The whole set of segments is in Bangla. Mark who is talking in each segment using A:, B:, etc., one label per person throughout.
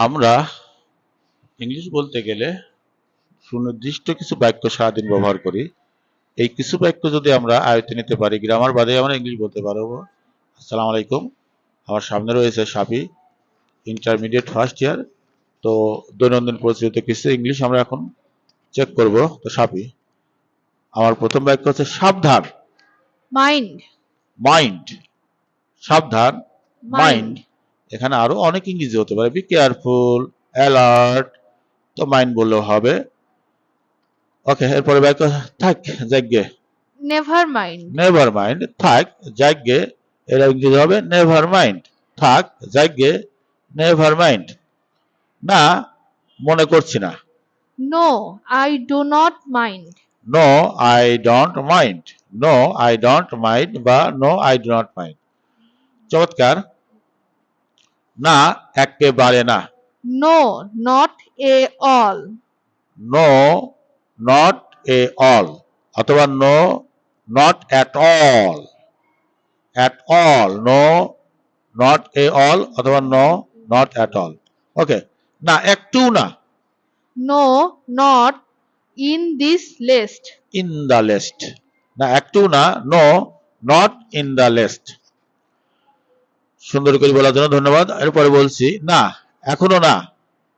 A: আমরা ইংলিশ বলতে গেলে সুনির্দিষ্ট কিছু বাক্য সারাদিন ব্যবহার করি। এই কিছু বাক্য যদি আমরা আয়ত্তে নিতে পারি, গ্রামার বাদে আমরা ইংলিশ বলতে পারবো। আসসালামু আলাইকুম, আমার সামনে রয়েছে সাফি, ইন্টারমিডিয়েট ফার্স্ট ইয়ার। তো দৈনন্দিন প্রচলিত কিছু ইংলিশ আমরা এখন চেক করব। তো সাফি, আমার প্রথম বাক্য হচ্ছে সাবধান।
B: মাইন্ড।
A: মাইন্ড, সাবধান, মাইন্ড।
B: মাইন্ড।
A: এখানে আরো অনেক ইংরেজি হতে পারে, বি কেয়ারফুল, অ্যালার্ট। তো মাইন্ড বললেও হবে। ওকে, এরপরে বাক্য থাক যাগ্যে।
B: Never mind.
A: নেভার মাইন্ড, থাক যাগ্যে। এর ইংরেজি হবে নেভার মাইন্ড। থাক যাগ্যে, নেভার মাইন্ড। না, মনে করছি না।
B: No, I do not mind.
A: No I don't mind. No I don't mind বা no I do not mind. চমৎকার। না, একেবারে না।
B: No, not a all.
A: No not a all, অথবা no not at all. At all, no not a all, অথবা no not at all. Okay, না একটু না।
B: No, not in this list.
A: In the list, না একটু না। No not in the list. সুন্দর করে বলার জন্য ধন্যবাদ। এরপরে বলছি না, এখনো না।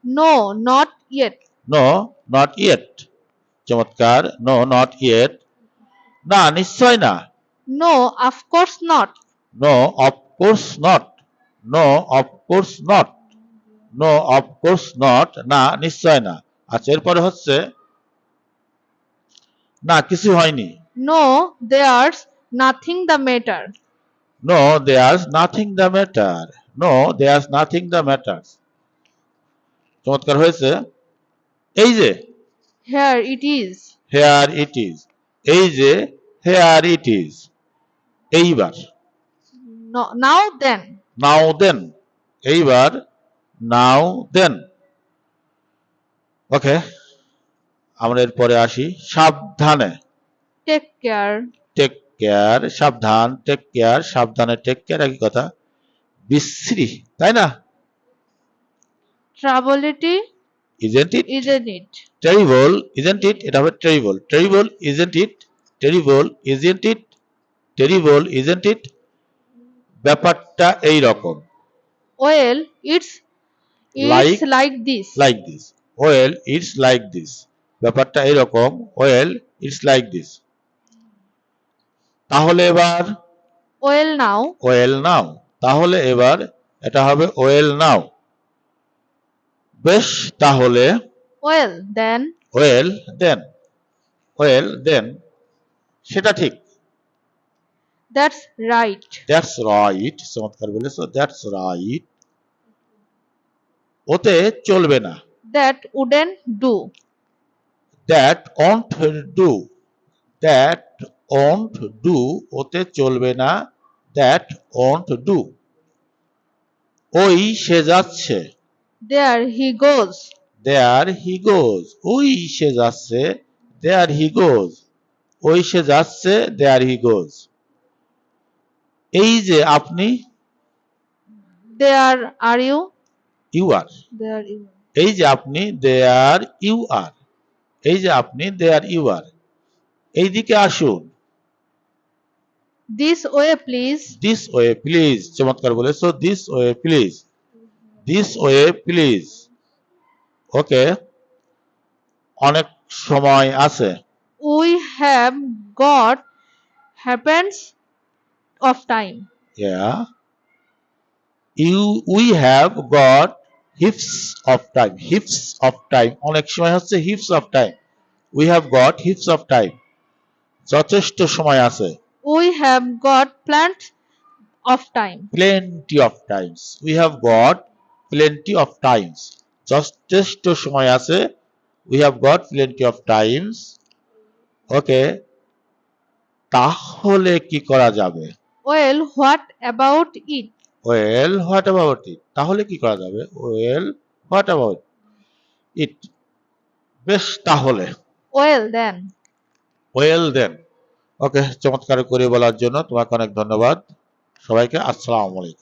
B: No, not yet.
A: No not yet. চমৎকার। No not yet. না, নিশ্চয় না।
B: No, of course not.
A: No of course not. No of course not. No of course not, না নিশ্চয় না। আচ্ছা, এরপরে হচ্ছে না কিছু হয়নি।
B: No, there's nothing the matter.
A: No there's nothing the matter. No there's nothing the matter. চমৎকার হয়েছে। এই যে,
B: here it is.
A: Here it is. এই যে, হেয়ার ইট ইজ। এইবার।
B: নাও দেন।
A: নাও দেন। এইবার। নাও দেন। ওকে, আমরা এরপরে আসি সাবধানে।
B: Take care.
A: টেক কেয়ার, সাবধান, টেক কেয়ার, সাবধানে, টেক কেয়ার একই কথা। বিশ্রী, তাই না?
B: ট্রাবলিটি।
A: Isn't it?
B: Isn't it?
A: Terrible, isn't it? এটা হবে terrible. Terrible, isn't it? Terrible, isn't it? Terrible, isn't it? ব্যাপারটা এই রকম।
B: Well, it's
A: like,
B: like this.
A: Like this. Well it's like this. ব্যাপারটা এইরকম। Well it's like this. তাহলে এবার।
B: Well now.
A: Well now. তাহলে এবার এটা হবে ওয়েল নাও। বেশ তাহলে।
B: Well then.
A: Well then. Well then, সেটা ঠিক।
B: That's right.
A: দ্যাটস রাইট, চমৎকার বলেছো। That's right. ওতে চলবে না।
B: That wouldn't do.
A: That won't do. That won't do, ওতে চলবে না। That won't do. ওই সে যাচ্ছে।
B: দেয়ার হি গোজ।
A: দেয়ার হি গোজ। ওই সে যাচ্ছে। দেয়ার হি গোজ। ওই সে যাচ্ছে। দেয়ার হি গোজ। এই যে আপনি।
B: There are you.
A: You are.
B: There you.
A: এই যে আপনি। There you are. এই যে আপনি। There you are. এইদিকে আসুন।
B: This way please.
A: This way please, চমৎকার বলেছো। This way please. This way please. Okay, অনেক সময় আছে।
B: We have got happens of time.
A: Yeah. We have got heaps of time. Heaps of time. অনেক সময় হচ্ছে heaps of time. We have got heaps of time. যথেষ্ট সময় আছে।
B: We have goat plant of time.
A: Plenty of times. We have got plenty of times. যথেষ্ট সময় আছে। We have got plenty of times. Okay. তাহলে কি করা যাবে?
B: Well what about it?
A: Well, what about it? তাহলে কি করা যাবে? Well, what about it? বেশ তাহলে।
B: Well then.
A: Well then. Okay, চমৎকার করে বলার জন্য তোমাকে অনেক ধন্যবাদ। সবাইকে আসসালামু আলাইকুম।